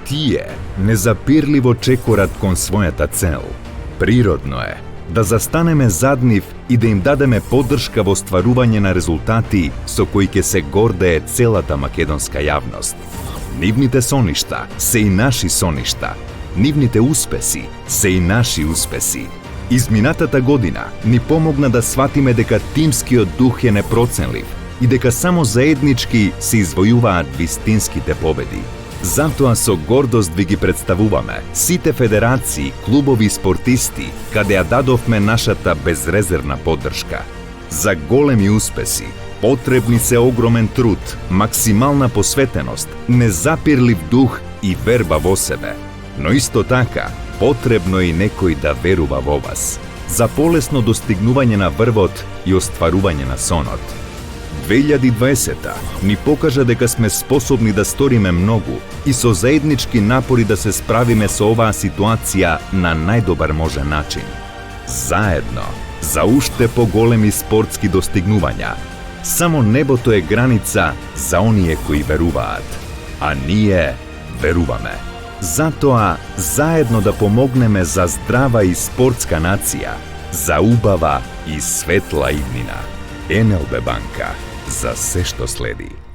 тие незапирливо чекорат кон својата цел. Природно е да застанеме зад нив и да им дадеме поддршка во стварување на резултати со кои ќе се гордее целата македонска јавност. Нивните соништа се и наши соништа. Нивните успеси се и наши успеси. Изминатата година ни помогна да сватиме дека тимскиот дух е непроценлив и дека само заеднички се извојуваат вистинските победи. Затоа со гордост ви ги представуваме сите федерации, клубови и спортисти каде ја дадовме нашата безрезервна поддршка. За големи успеси потребни се огромен труд, максимална посветеност, незапирлив дух и верба во себе. Но исто така, потребно е и некој да верува во вас, за полесно достигнување на врвот и остварување на сонот. 2020 ни покажа дека сме способни да сториме многу и со заеднички напори да се справиме со оваа ситуација на најдобар можен начин. Заедно, за уште поголеми спортски достигнувања. Само небото е граница за оние кои веруваат, а ние веруваме. Затоа, заедно да помогнеме за здрава и спортска нација, за убава и светла иднина. НЛБ банка, за се што следи.